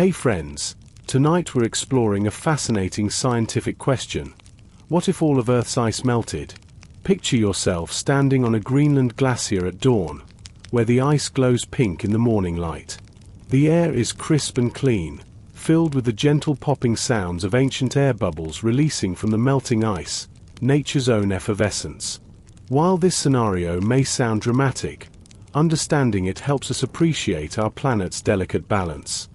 Hey friends, tonight we're exploring a fascinating scientific question. What if all of Earth's ice melted? Picture yourself standing on a Greenland glacier at dawn, where the ice glows pink in the morning light. The air is crisp and clean, filled with the gentle popping sounds of ancient air bubbles releasing from the melting ice, nature's own effervescence. While this scenario may sound dramatic, understanding it helps us appreciate our planet's delicate balance.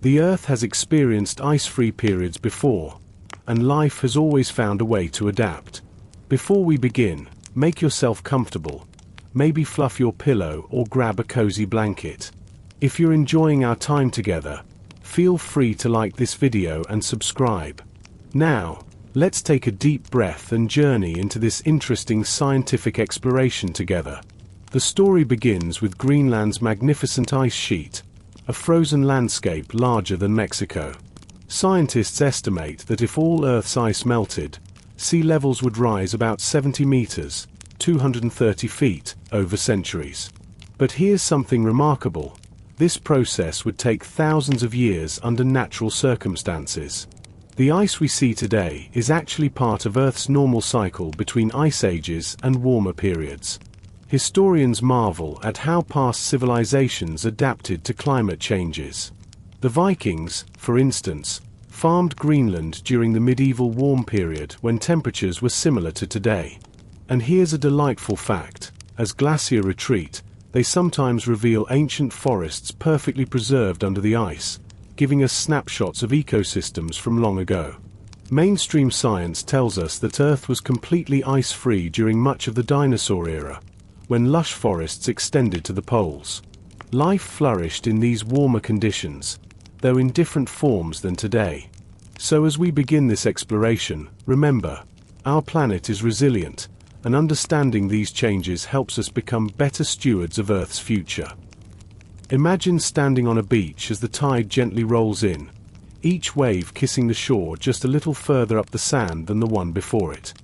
The Earth has experienced ice-free periods before, and life has always found a way to adapt. Before we begin, make yourself comfortable. Maybe fluff your pillow or grab a cozy blanket. If you're enjoying our time together, feel free to like this video and subscribe. Now, let's take a deep breath and journey into this interesting scientific exploration together. The story begins with Greenland's magnificent ice sheet, a frozen landscape larger than Mexico. Scientists estimate that if all Earth's ice melted, sea levels would rise about 70 meters, 230 feet, over centuries. But here's something remarkable. This process would take thousands of years under natural circumstances. The ice we see today is actually part of Earth's normal cycle between ice ages and warmer periods. Historians marvel at how past civilizations adapted to climate changes. The Vikings, for instance, farmed Greenland during the medieval warm period when temperatures were similar to today. And here's a delightful fact: as glaciers retreat, they sometimes reveal ancient forests perfectly preserved under the ice, giving us snapshots of ecosystems from long ago. Mainstream science tells us that Earth was completely ice-free during much of the dinosaur era, when lush forests extended to the poles. Life flourished in these warmer conditions, though in different forms than today. So as we begin this exploration, remember, our planet is resilient, and understanding these changes helps us become better stewards of Earth's future. Imagine standing on a beach as the tide gently rolls in, each wave kissing the shore just a little further up the sand than the one before it.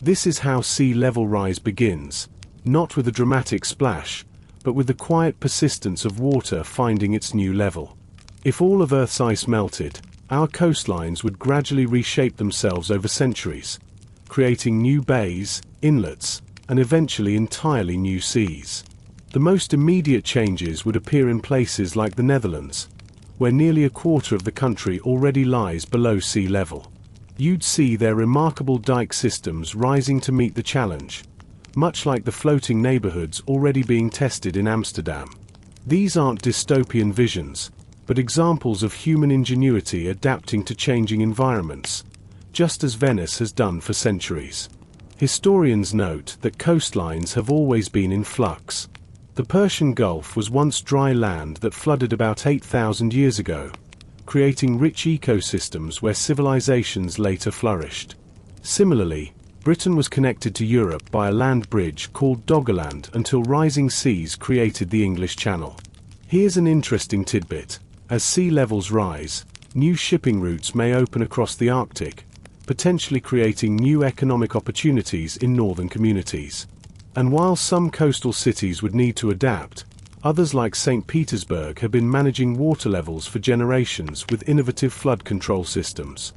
This is how sea level rise begins, not with a dramatic splash, but with the quiet persistence of water finding its new level. If all of Earth's ice melted, our coastlines would gradually reshape themselves over centuries, creating new bays, inlets, and eventually entirely new seas. The most immediate changes would appear in places like the Netherlands, where nearly a quarter of the country already lies below sea level. You'd see their remarkable dike systems rising to meet the challenge, much like the floating neighborhoods already being tested in Amsterdam. These aren't dystopian visions, but examples of human ingenuity adapting to changing environments, just as Venice has done for centuries. Historians note that coastlines have always been in flux. The Persian Gulf was once dry land that flooded about 8,000 years ago, creating rich ecosystems where civilizations later flourished. Similarly, Britain was connected to Europe by a land bridge called Doggerland until rising seas created the English Channel. Here's an interesting tidbit. As sea levels rise, new shipping routes may open across the Arctic, potentially creating new economic opportunities in northern communities. And while some coastal cities would need to adapt, others like St. Petersburg have been managing water levels for generations with innovative flood control systems.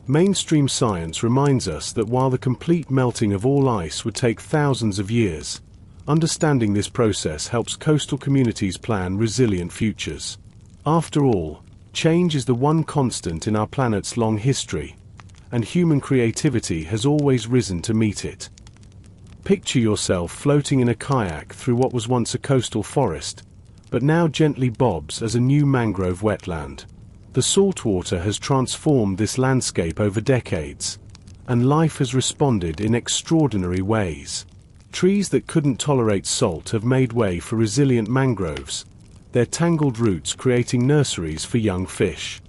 Mainstream science reminds us that while the complete melting of all ice would take thousands of years, understanding this process helps coastal communities plan resilient futures. After all, change is the one constant in our planet's long history, and human creativity has always risen to meet it. Picture yourself floating in a kayak through what was once a coastal forest, but now gently bobs as a new mangrove wetland. The saltwater has transformed this landscape over decades, and life has responded in extraordinary ways. Trees that couldn't tolerate salt have made way for resilient mangroves, their tangled roots creating nurseries for young fish.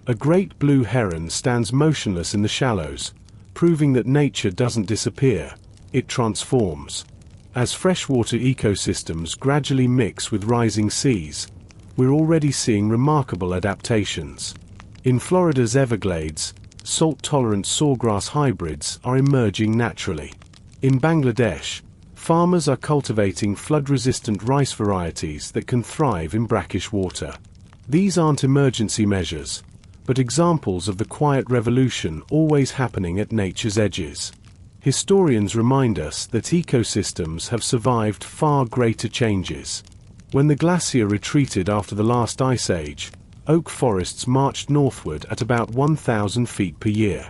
A great blue heron stands motionless in the shallows, proving that nature doesn't disappear, it transforms. As freshwater ecosystems gradually mix with rising seas, we're already seeing remarkable adaptations. In Florida's Everglades, salt-tolerant sawgrass hybrids are emerging naturally. In Bangladesh, farmers are cultivating flood-resistant rice varieties that can thrive in brackish water. These aren't emergency measures, but examples of the quiet revolution always happening at nature's edges. Historians remind us that ecosystems have survived far greater changes. When the glacier retreated after the last ice age, oak forests marched northward at about 1,000 feet per year.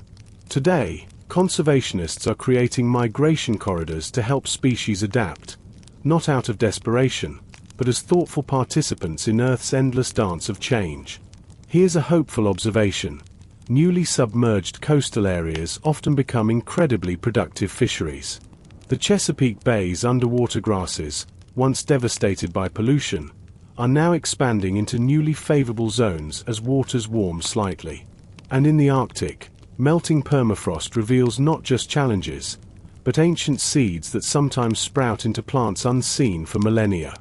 Today, conservationists are creating migration corridors to help species adapt, not out of desperation, but as thoughtful participants in Earth's endless dance of change. Here's a hopeful observation. Newly submerged coastal areas often become incredibly productive fisheries. The Chesapeake Bay's underwater grasses, once devastated by pollution, are now expanding into newly favorable zones as waters warm slightly. And in the Arctic, melting permafrost reveals not just challenges, but ancient seeds that sometimes sprout into plants unseen for millennia.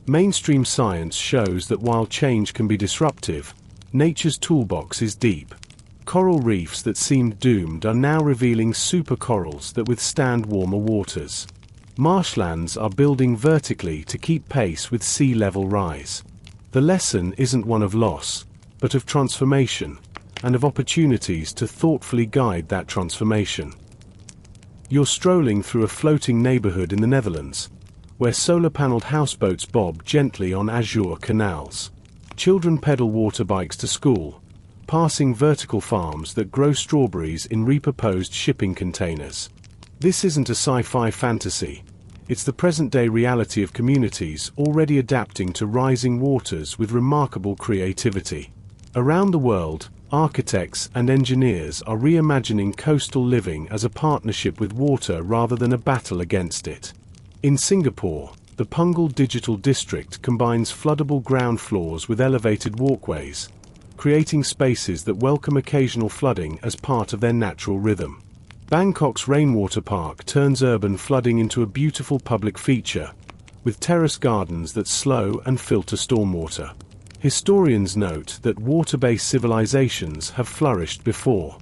Mainstream science shows that while change can be disruptive, nature's toolbox is deep. Coral reefs that seemed doomed are now revealing supercorals that withstand warmer waters. Marshlands are building vertically to keep pace with sea level rise. The lesson isn't one of loss, but of transformation, and of opportunities to thoughtfully guide that transformation. You're strolling through a floating neighborhood in the Netherlands, where solar-paneled houseboats bob gently on azure canals. Children pedal water bikes to school, passing vertical farms that grow strawberries in repurposed shipping containers. This isn't a sci-fi fantasy. It's the present-day reality of communities already adapting to rising waters with remarkable creativity. Around the world, architects and engineers are reimagining coastal living as a partnership with water rather than a battle against it. In Singapore, the Punggol Digital District combines floodable ground floors with elevated walkways, creating spaces that welcome occasional flooding as part of their natural rhythm. Bangkok's rainwater park turns urban flooding into a beautiful public feature, with terrace gardens that slow and filter stormwater. Historians note that water-based civilizations have flourished before.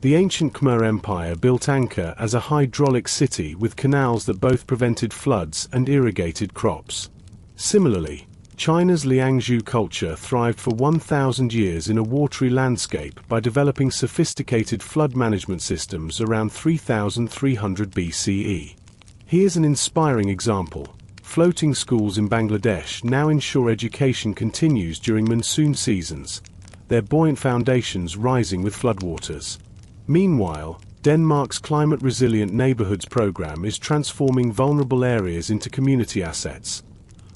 The ancient Khmer Empire built Angkor as a hydraulic city with canals that both prevented floods and irrigated crops. Similarly, China's Liangzhu culture thrived for 1,000 years in a watery landscape by developing sophisticated flood management systems around 3,300 BCE. Here's an inspiring example. Floating schools in Bangladesh now ensure education continues during monsoon seasons, their buoyant foundations rising with floodwaters. Meanwhile, Denmark's climate-resilient neighborhoods program is transforming vulnerable areas into community assets.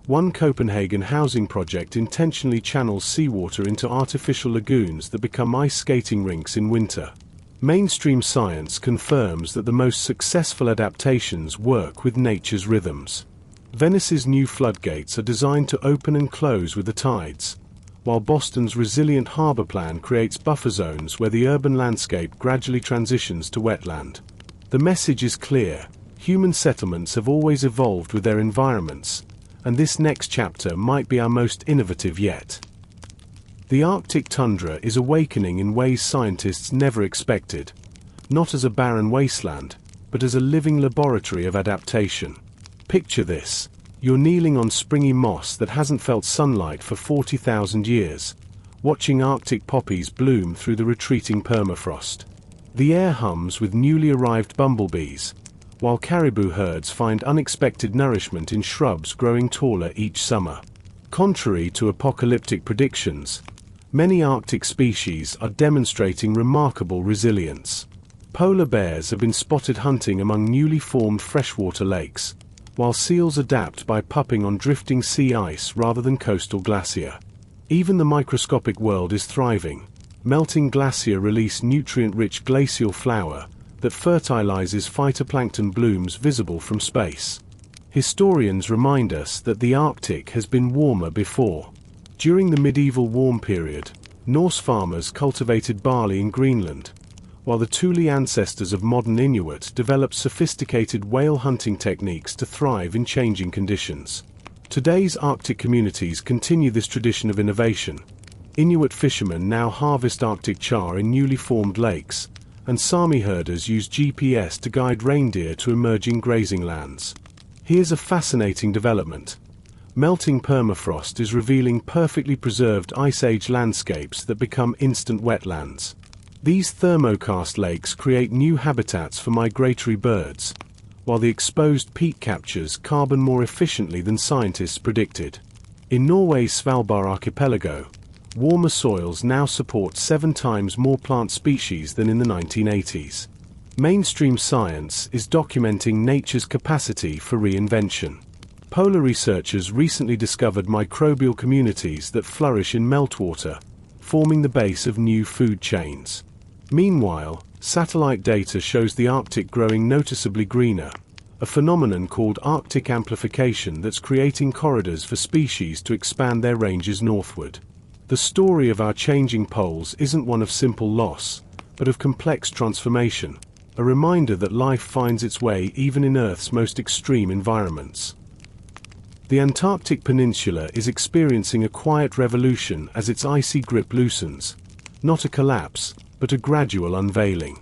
One Copenhagen housing project intentionally channels seawater into artificial lagoons that become ice skating rinks in winter. Mainstream science confirms that the most successful adaptations work with nature's rhythms. Venice's new floodgates are designed to open and close with the tides, while Boston's resilient harbor plan creates buffer zones where the urban landscape gradually transitions to wetland. The message is clear: human settlements have always evolved with their environments, and this next chapter might be our most innovative yet. The Arctic tundra is awakening in ways scientists never expected, not as a barren wasteland, but as a living laboratory of adaptation. Picture this: you're kneeling on springy moss that hasn't felt sunlight for 40,000 years, watching Arctic poppies bloom through the retreating permafrost. The air hums with newly arrived bumblebees, while caribou herds find unexpected nourishment in shrubs growing taller each summer. Contrary to apocalyptic predictions, many Arctic species are demonstrating remarkable resilience. Polar bears have been spotted hunting among newly formed freshwater lakes, while seals adapt by pupping on drifting sea ice rather than coastal glacier. Even the microscopic world is thriving. Melting glacier release nutrient-rich glacial flour that fertilizes phytoplankton blooms visible from space. Historians remind us that the Arctic has been warmer before. During the medieval warm period, Norse farmers cultivated barley in Greenland, while the Thule ancestors of modern Inuit developed sophisticated whale hunting techniques to thrive in changing conditions. Today's Arctic communities continue this tradition of innovation. Inuit fishermen now harvest Arctic char in newly formed lakes, and Sami herders use GPS to guide reindeer to emerging grazing lands. Here's a fascinating development. Melting permafrost is revealing perfectly preserved Ice Age landscapes that become instant wetlands. These thermokarst lakes create new habitats for migratory birds, while the exposed peat captures carbon more efficiently than scientists predicted. In Norway's Svalbard archipelago, warmer soils now support 7 times more plant species than in the 1980s. Mainstream science is documenting nature's capacity for reinvention. Polar researchers recently discovered microbial communities that flourish in meltwater, forming the base of new food chains. Meanwhile, satellite data shows the Arctic growing noticeably greener, a phenomenon called Arctic amplification that's creating corridors for species to expand their ranges northward. The story of our changing poles isn't one of simple loss, but of complex transformation, a reminder that life finds its way even in Earth's most extreme environments. The Antarctic Peninsula is experiencing a quiet revolution as its icy grip loosens, not a collapse, but a gradual unveiling.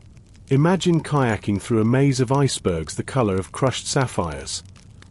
Imagine kayaking through a maze of icebergs the color of crushed sapphires,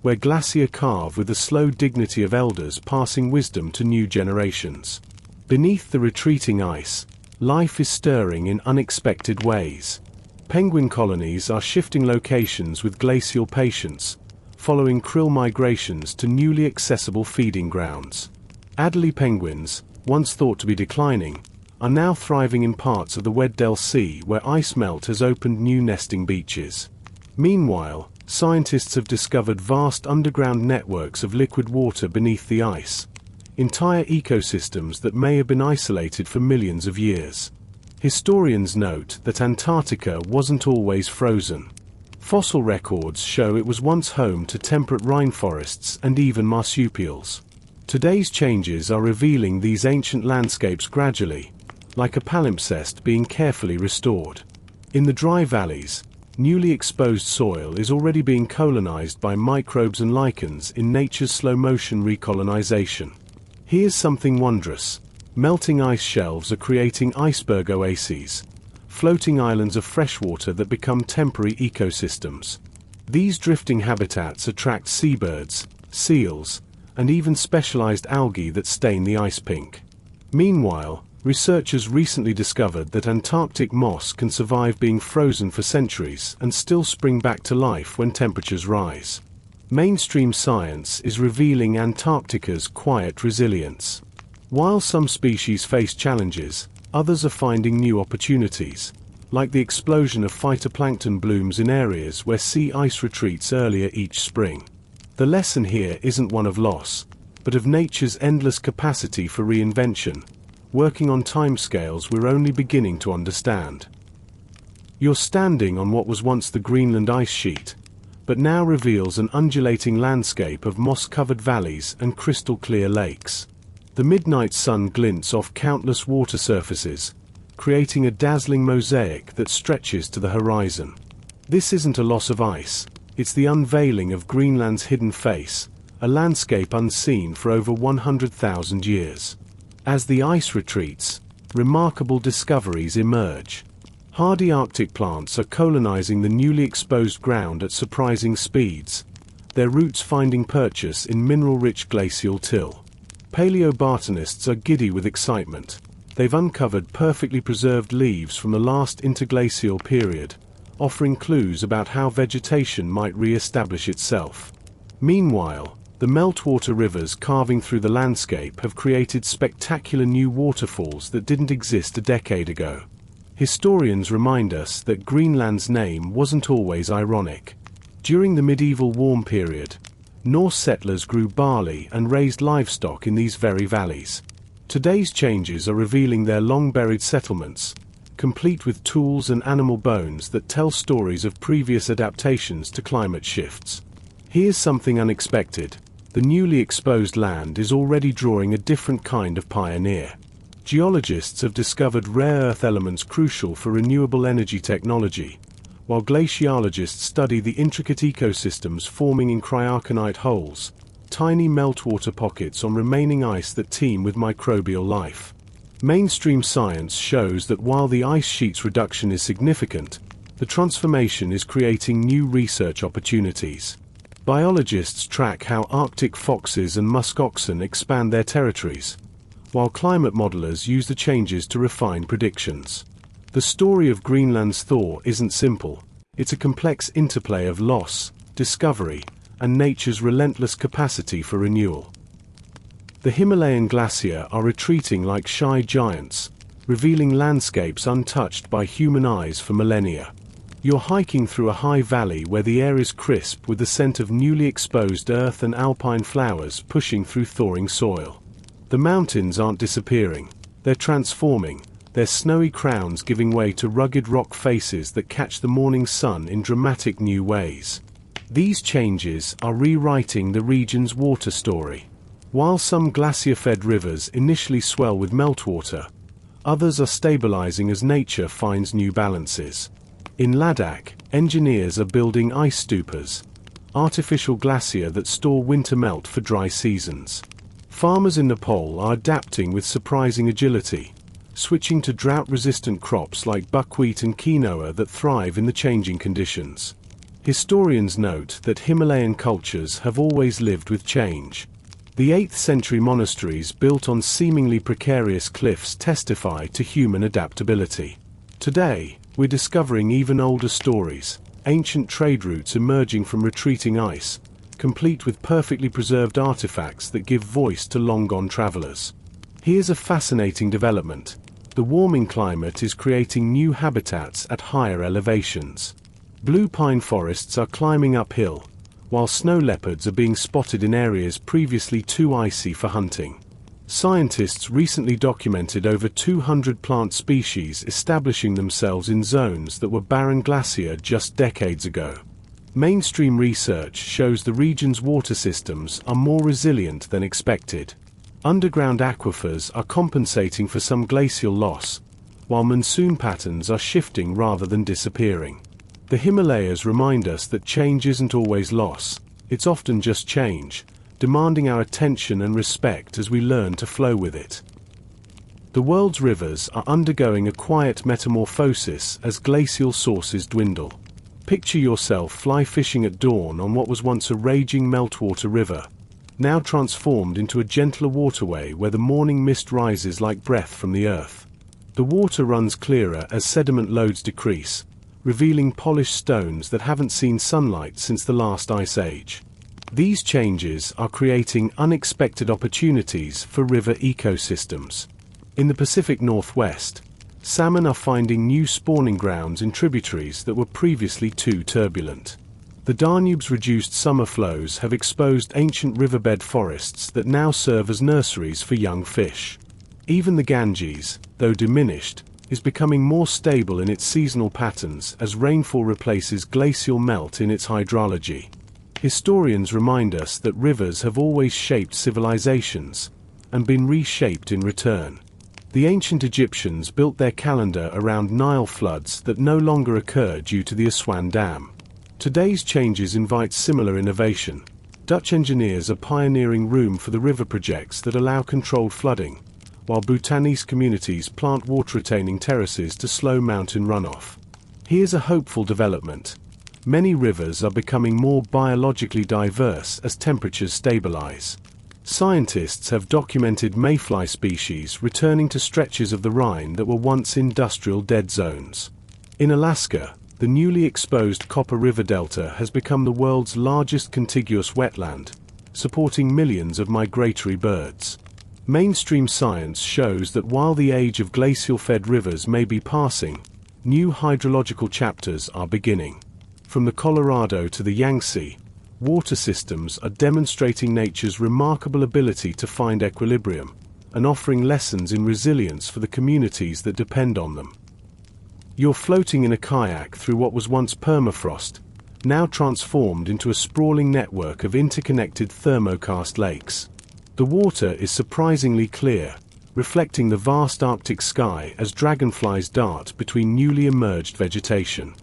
where glacier carve with the slow dignity of elders passing wisdom to new generations. Beneath the retreating ice, life is stirring in unexpected ways. Penguin colonies are shifting locations with glacial patience, following krill migrations to newly accessible feeding grounds. Adelie penguins, once thought to be declining, are now thriving in parts of the Weddell Sea where ice melt has opened new nesting beaches. Meanwhile, scientists have discovered vast underground networks of liquid water beneath the ice, entire ecosystems that may have been isolated for millions of years. Historians note that Antarctica wasn't always frozen. Fossil records show it was once home to temperate rainforests and even marsupials. Today's changes are revealing these ancient landscapes gradually, like a palimpsest being carefully restored. In the dry valleys, newly exposed soil is already being colonized by microbes and lichens in nature's slow-motion recolonization. Here's something wondrous. Melting ice shelves are creating iceberg oases, floating islands of freshwater that become temporary ecosystems. These drifting habitats attract seabirds, seals, and even specialized algae that stain the ice pink. Meanwhile, researchers recently discovered that Antarctic moss can survive being frozen for centuries and still spring back to life when temperatures rise. Mainstream science is revealing Antarctica's quiet resilience. While some species face challenges, others are finding new opportunities, like the explosion of phytoplankton blooms in areas where sea ice retreats earlier each spring. The lesson here isn't one of loss, but of nature's endless capacity for reinvention, working on timescales we're only beginning to understand. You're standing on what was once the Greenland ice sheet, but now reveals an undulating landscape of moss-covered valleys and crystal-clear lakes. The midnight sun glints off countless water surfaces, creating a dazzling mosaic that stretches to the horizon. This isn't a loss of ice, it's the unveiling of Greenland's hidden face, a landscape unseen for over 100,000 years. As the ice retreats, remarkable discoveries emerge. Hardy Arctic plants are colonizing the newly exposed ground at surprising speeds, their roots finding purchase in mineral-rich glacial till. Paleobotanists are giddy with excitement. They've uncovered perfectly preserved leaves from the last interglacial period, offering clues about how vegetation might re-establish itself. Meanwhile, the meltwater rivers carving through the landscape have created spectacular new waterfalls that didn't exist a decade ago. Historians remind us that Greenland's name wasn't always ironic. During the medieval warm period, Norse settlers grew barley and raised livestock in these very valleys. Today's changes are revealing their long-buried settlements, complete with tools and animal bones that tell stories of previous adaptations to climate shifts. Here's something unexpected. The newly exposed land is already drawing a different kind of pioneer. Geologists have discovered rare earth elements crucial for renewable energy technology, while glaciologists study the intricate ecosystems forming in cryoconite holes, tiny meltwater pockets on remaining ice that teem with microbial life. Mainstream science shows that while the ice sheet's reduction is significant, the transformation is creating new research opportunities. Biologists track how Arctic foxes and musk oxen expand their territories, while climate modelers use the changes to refine predictions. The story of Greenland's thaw isn't simple. It's a complex interplay of loss, discovery, and nature's relentless capacity for renewal. The Himalayan glacier are retreating like shy giants, revealing landscapes untouched by human eyes for millennia. You're hiking through a high valley where the air is crisp with the scent of newly exposed earth and alpine flowers pushing through thawing soil. The mountains aren't disappearing, they're transforming, their snowy crowns giving way to rugged rock faces that catch the morning sun in dramatic new ways. These changes are rewriting the region's water story. While some glacier-fed rivers initially swell with meltwater, others are stabilizing as nature finds new balances. In Ladakh, engineers are building ice stupors, artificial glacier that store winter melt for dry seasons. Farmers in Nepal are adapting with surprising agility, switching to drought-resistant crops like buckwheat and quinoa that thrive in the changing conditions. Historians note that Himalayan cultures have always lived with change. The 8th century monasteries built on seemingly precarious cliffs testify to human adaptability. Today, we're discovering even older stories, ancient trade routes emerging from retreating ice, complete with perfectly preserved artifacts that give voice to long-gone travelers. Here's a fascinating development. The warming climate is creating new habitats at higher elevations. Blue pine forests are climbing uphill, while snow leopards are being spotted in areas previously too icy for hunting. Scientists recently documented over 200 plant species establishing themselves in zones that were barren glacier just decades ago. Mainstream research shows the region's water systems are more resilient than expected. Underground aquifers are compensating for some glacial loss, while monsoon patterns are shifting rather than disappearing. The Himalayas remind us that change isn't always loss, it's often just change, demanding our attention and respect as we learn to flow with it. The world's rivers are undergoing a quiet metamorphosis as glacial sources dwindle. Picture yourself fly fishing at dawn on what was once a raging meltwater river, now transformed into a gentler waterway where the morning mist rises like breath from the earth. The water runs clearer as sediment loads decrease, revealing polished stones that haven't seen sunlight since the last ice age. These changes are creating unexpected opportunities for river ecosystems. In the Pacific Northwest, salmon are finding new spawning grounds in tributaries that were previously too turbulent. The Danube's reduced summer flows have exposed ancient riverbed forests that now serve as nurseries for young fish. Even the Ganges, though diminished, is becoming more stable in its seasonal patterns as rainfall replaces glacial melt in its hydrology. Historians remind us that rivers have always shaped civilizations, and been reshaped in return. The ancient Egyptians built their calendar around Nile floods that no longer occur due to the Aswan Dam. Today's changes invite similar innovation. Dutch engineers are pioneering room for the river projects that allow controlled flooding, while Bhutanese communities plant water-retaining terraces to slow mountain runoff. Here's a hopeful development. Many rivers are becoming more biologically diverse as temperatures stabilize. Scientists have documented mayfly species returning to stretches of the Rhine that were once industrial dead zones. In Alaska, the newly exposed Copper River Delta has become the world's largest contiguous wetland, supporting millions of migratory birds. Mainstream science shows that while the age of glacial-fed rivers may be passing, new hydrological chapters are beginning. From the Colorado to the Yangtze, water systems are demonstrating nature's remarkable ability to find equilibrium, and offering lessons in resilience for the communities that depend on them. You're floating in a kayak through what was once permafrost, now transformed into a sprawling network of interconnected thermokarst lakes. The water is surprisingly clear, reflecting the vast Arctic sky as dragonflies dart between newly emerged vegetation.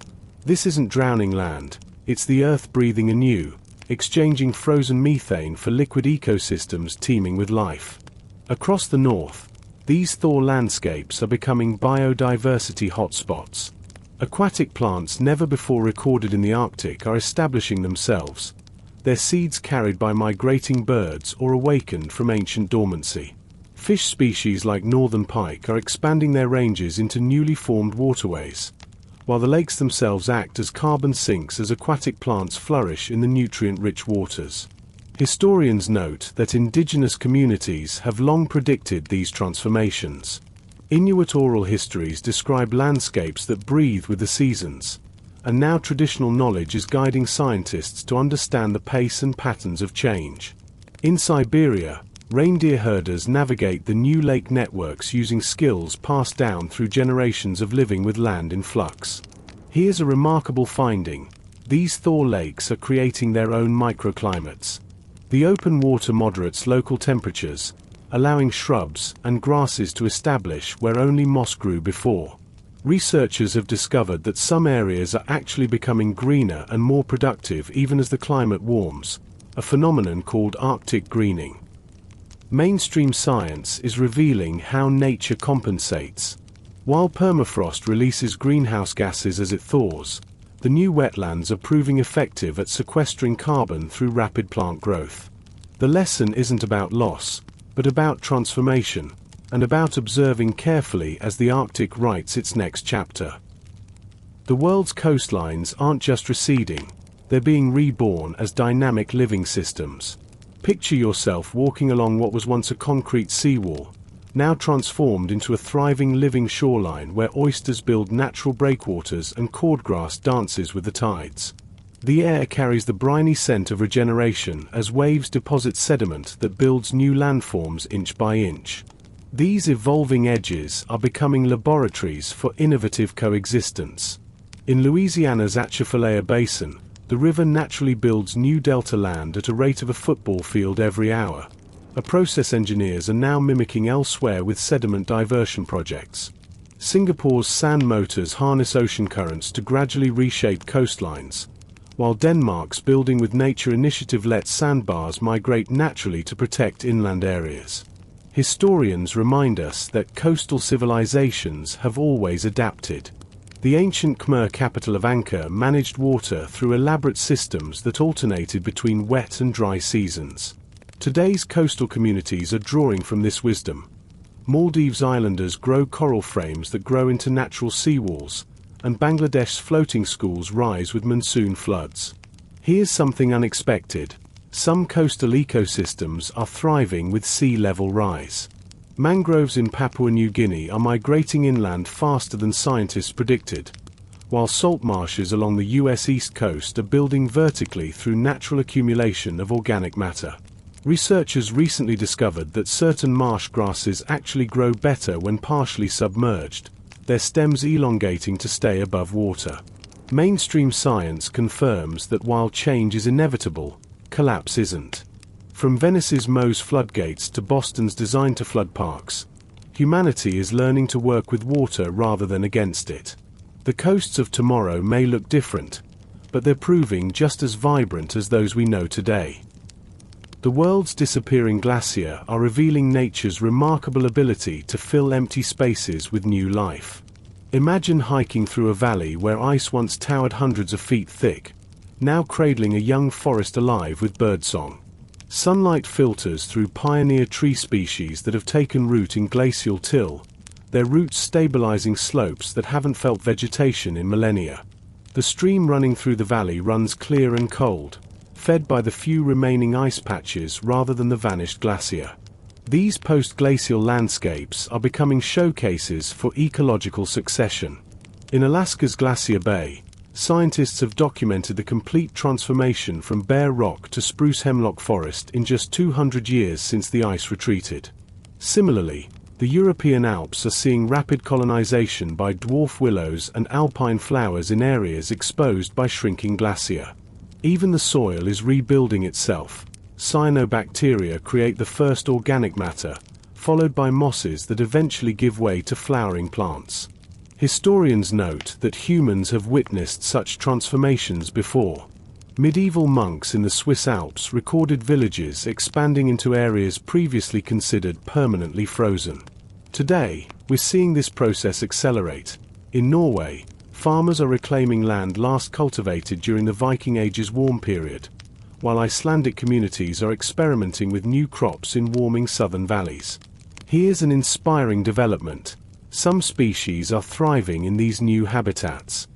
This isn't drowning land, it's the earth breathing anew, exchanging frozen methane for liquid ecosystems teeming with life. Across the north, these thaw landscapes are becoming biodiversity hotspots. Aquatic plants never before recorded in the Arctic are establishing themselves, their seeds carried by migrating birds or awakened from ancient dormancy. Fish species like northern pike are expanding their ranges into newly formed waterways, while the lakes themselves act as carbon sinks as aquatic plants flourish in the nutrient-rich waters. Historians note that indigenous communities have long predicted these transformations. Inuit oral histories describe landscapes that breathe with the seasons, and now traditional knowledge is guiding scientists to understand the pace and patterns of change. In Siberia, reindeer herders navigate the new lake networks using skills passed down through generations of living with land in flux. Here's a remarkable finding: these thaw lakes are creating their own microclimates. The open water moderates local temperatures, allowing shrubs and grasses to establish where only moss grew before. Researchers have discovered that some areas are actually becoming greener and more productive even as the climate warms, a phenomenon called Arctic greening. Mainstream science is revealing how nature compensates. While permafrost releases greenhouse gases as it thaws, the new wetlands are proving effective at sequestering carbon through rapid plant growth. The lesson isn't about loss, but about transformation, and about observing carefully as the Arctic writes its next chapter. The world's coastlines aren't just receding, they're being reborn as dynamic living systems. Picture yourself walking along what was once a concrete seawall, now transformed into a thriving living shoreline where oysters build natural breakwaters and cordgrass dances with the tides. The air carries the briny scent of regeneration as waves deposit sediment that builds new landforms inch by inch. These evolving edges are becoming laboratories for innovative coexistence. In Louisiana's Atchafalaya Basin, the river naturally builds new delta land at a rate of a football field every hour. A process engineers are now mimicking elsewhere with sediment diversion projects. Singapore's sand motors harness ocean currents to gradually reshape coastlines, while Denmark's Building with Nature initiative lets sandbars migrate naturally to protect inland areas. Historians remind us that coastal civilizations have always adapted. The ancient Khmer capital of Angkor managed water through elaborate systems that alternated between wet and dry seasons. Today's coastal communities are drawing from this wisdom. Maldives islanders grow coral frames that grow into natural seawalls, and Bangladesh's floating schools rise with monsoon floods. Here's something unexpected: some coastal ecosystems are thriving with sea level rise. Mangroves in Papua New Guinea are migrating inland faster than scientists predicted, while salt marshes along the US East Coast are building vertically through natural accumulation of organic matter. Researchers recently discovered that certain marsh grasses actually grow better when partially submerged, their stems elongating to stay above water. Mainstream science confirms that while change is inevitable, collapse isn't. From Venice's Meuse floodgates to Boston's Design to Flood parks, humanity is learning to work with water rather than against it. The coasts of tomorrow may look different, but they're proving just as vibrant as those we know today. The world's disappearing glacier are revealing nature's remarkable ability to fill empty spaces with new life. Imagine hiking through a valley where ice once towered hundreds of feet thick, now cradling a young forest alive with birdsong. Sunlight filters through pioneer tree species that have taken root in glacial till, their roots stabilizing slopes that haven't felt vegetation in millennia. The stream running through the valley runs clear and cold, fed by the few remaining ice patches rather than the vanished glacier. These post-glacial landscapes are becoming showcases for ecological succession. In Alaska's Glacier Bay, scientists have documented the complete transformation from bare rock to spruce hemlock forest in just 200 years since the ice retreated. Similarly, the European Alps are seeing rapid colonization by dwarf willows and alpine flowers in areas exposed by shrinking glacier. Even the soil is rebuilding itself. Cyanobacteria create the first organic matter, followed by mosses that eventually give way to flowering plants. Historians note that humans have witnessed such transformations before. Medieval monks in the Swiss Alps recorded villages expanding into areas previously considered permanently frozen. Today, we're seeing this process accelerate. In Norway, farmers are reclaiming land last cultivated during the Viking Age's warm period, while Icelandic communities are experimenting with new crops in warming southern valleys. Here's an inspiring development. Some species are thriving in these new habitats.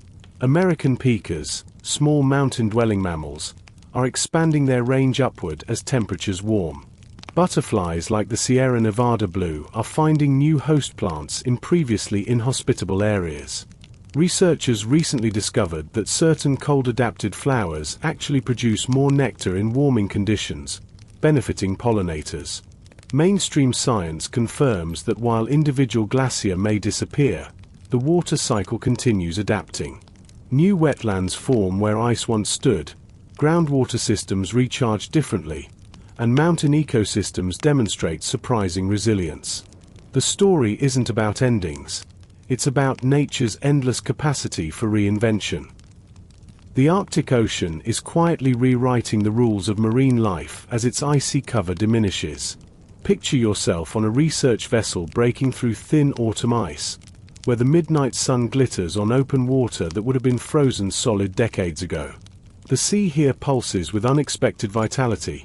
American pikas, small mountain-dwelling mammals, are expanding their range upward as temperatures warm. Butterflies like the Sierra Nevada blue are finding new host plants in previously inhospitable areas. Researchers recently discovered that certain cold-adapted flowers actually produce more nectar in warming conditions, benefiting pollinators. Mainstream science confirms that while individual glacier may disappear, the water cycle continues adapting. New wetlands form where ice once stood, groundwater systems recharge differently, and mountain ecosystems demonstrate surprising resilience. The story isn't about endings. It's about nature's endless capacity for reinvention. The Arctic Ocean is quietly rewriting the rules of marine life as its icy cover diminishes. Picture yourself on a research vessel breaking through thin autumn ice, where the midnight sun glitters on open water that would have been frozen solid decades ago. The sea here pulses with unexpected vitality.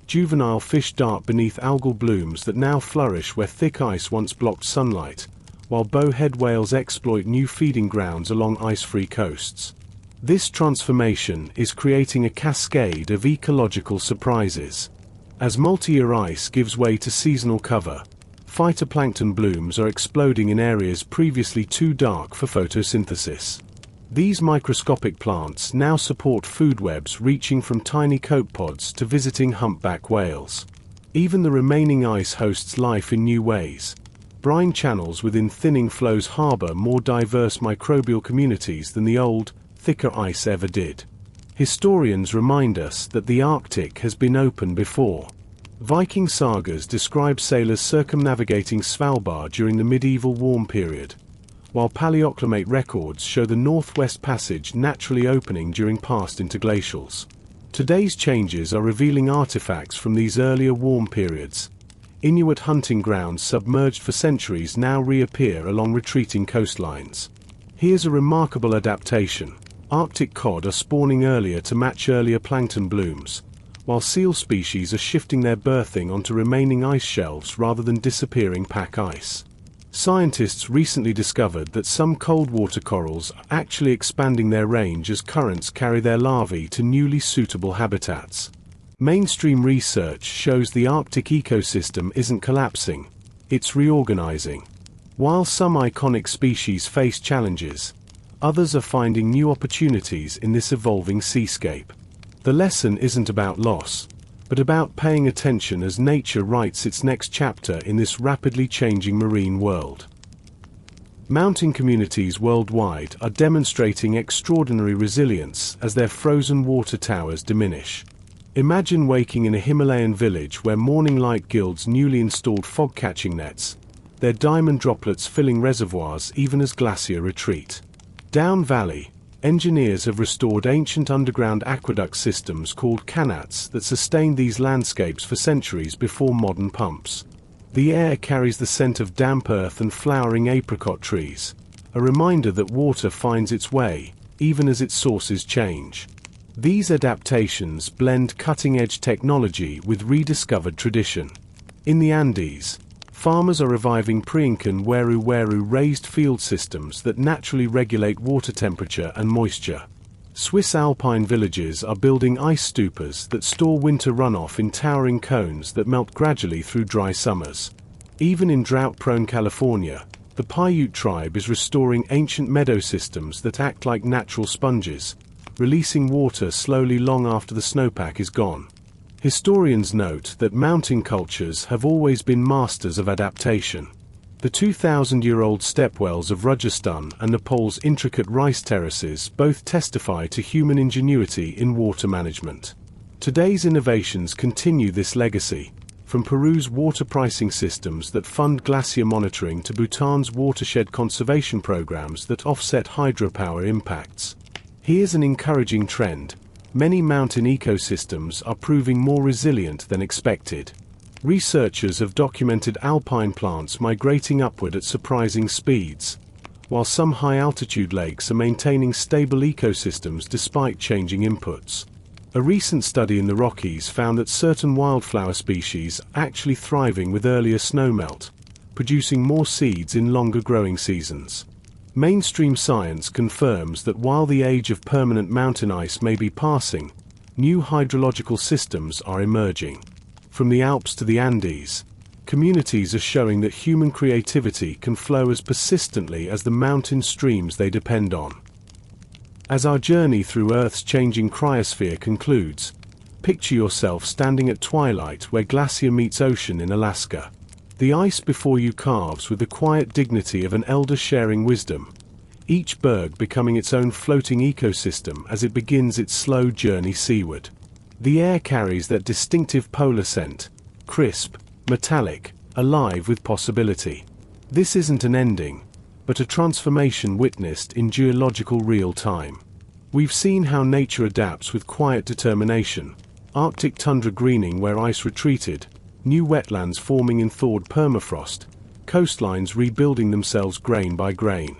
Juvenile fish dart beneath algal blooms that now flourish where thick ice once blocked sunlight, while bowhead whales exploit new feeding grounds along ice-free coasts. This transformation is creating a cascade of ecological surprises. As multi-year ice gives way to seasonal cover, phytoplankton blooms are exploding in areas previously too dark for photosynthesis. These microscopic plants now support food webs reaching from tiny copepods to visiting humpback whales. Even the remaining ice hosts life in new ways. Brine channels within thinning flows harbor more diverse microbial communities than the old, thicker ice ever did. Historians remind us that the Arctic has been open before. Viking sagas describe sailors circumnavigating Svalbard during the medieval warm period, while paleoclimate records show the Northwest Passage naturally opening during past interglacials. Today's changes are revealing artifacts from these earlier warm periods. Inuit hunting grounds submerged for centuries now reappear along retreating coastlines. Here's a remarkable adaptation. Arctic cod are spawning earlier to match earlier plankton blooms, while seal species are shifting their berthing onto remaining ice shelves rather than disappearing pack ice. Scientists recently discovered that some cold water corals are actually expanding their range as currents carry their larvae to newly suitable habitats. Mainstream research shows the Arctic ecosystem isn't collapsing, it's reorganizing. While some iconic species face challenges, others are finding new opportunities in this evolving seascape. The lesson isn't about loss, but about paying attention as nature writes its next chapter in this rapidly changing marine world. Mountain communities worldwide are demonstrating extraordinary resilience as their frozen water towers diminish. Imagine waking in a Himalayan village where morning light gilds newly installed fog-catching nets, their diamond droplets filling reservoirs even as glacier retreat. Down valley, engineers have restored ancient underground aqueduct systems called canats that sustained these landscapes for centuries before modern pumps. The air carries the scent of damp earth and flowering apricot trees, a reminder that water finds its way, even as its sources change. These adaptations blend cutting-edge technology with rediscovered tradition. In the Andes, farmers are reviving pre-Incan weru-weru raised field systems that naturally regulate water temperature and moisture. Swiss alpine villages are building ice stupas that store winter runoff in towering cones that melt gradually through dry summers. Even in drought-prone California, the Paiute tribe is restoring ancient meadow systems that act like natural sponges, releasing water slowly long after the snowpack is gone. Historians note that mountain cultures have always been masters of adaptation. The 2,000-year-old stepwells of Rajasthan and Nepal's intricate rice terraces both testify to human ingenuity in water management. Today's innovations continue this legacy, from Peru's water pricing systems that fund glacier monitoring to Bhutan's watershed conservation programs that offset hydropower impacts. Here's an encouraging trend. Many mountain ecosystems are proving more resilient than expected. Researchers have documented alpine plants migrating upward at surprising speeds, while some high-altitude lakes are maintaining stable ecosystems despite changing inputs. A recent study in the Rockies found that certain wildflower species are actually thriving with earlier snowmelt, producing more seeds in longer growing seasons. Mainstream science confirms that while the age of permanent mountain ice may be passing, new hydrological systems are emerging. From the Alps to the Andes, communities are showing that human creativity can flow as persistently as the mountain streams they depend on. As our journey through Earth's changing cryosphere concludes, picture yourself standing at twilight where glacier meets ocean in Alaska. The ice before you carves with the quiet dignity of an elder sharing wisdom, each berg becoming its own floating ecosystem as it begins its slow journey seaward. The air carries that distinctive polar scent, crisp, metallic, alive with possibility. This isn't an ending, but a transformation witnessed in geological real time. We've seen how nature adapts with quiet determination, Arctic tundra greening where ice retreated, new wetlands forming in thawed permafrost, coastlines rebuilding themselves grain by grain.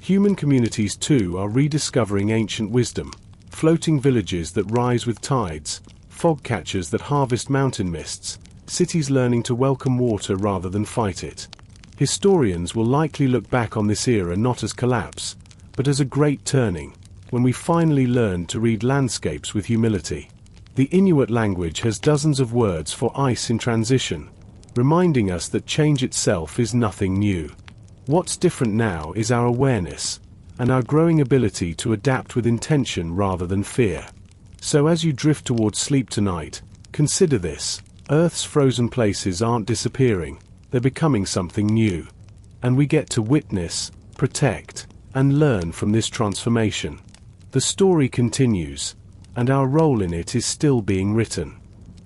Human communities too are rediscovering ancient wisdom, floating villages that rise with tides, fog catchers that harvest mountain mists, cities learning to welcome water rather than fight it. Historians will likely look back on this era not as collapse, but as a great turning, when we finally learned to read landscapes with humility. The Inuit language has dozens of words for ice in transition, reminding us that change itself is nothing new. What's different now is our awareness, and our growing ability to adapt with intention rather than fear. So as you drift towards sleep tonight, consider this: Earth's frozen places aren't disappearing, they're becoming something new. And we get to witness, protect, and learn from this transformation. The story continues, and our role in it is still being written.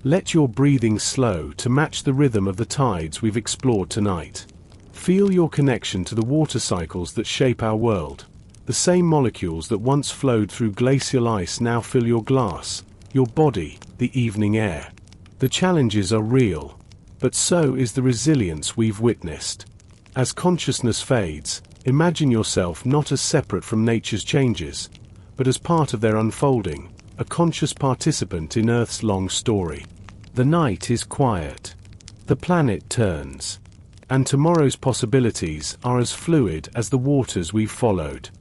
Let your breathing slow to match the rhythm of the tides we've explored tonight. Feel your connection to the water cycles that shape our world. The same molecules that once flowed through glacial ice now fill your glass, your body, the evening air. The challenges are real, but so is the resilience we've witnessed. As consciousness fades, imagine yourself not as separate from nature's changes, but as part of their unfolding, a conscious participant in Earth's long story. The night is quiet. The planet turns. And tomorrow's possibilities are as fluid as the waters we've followed.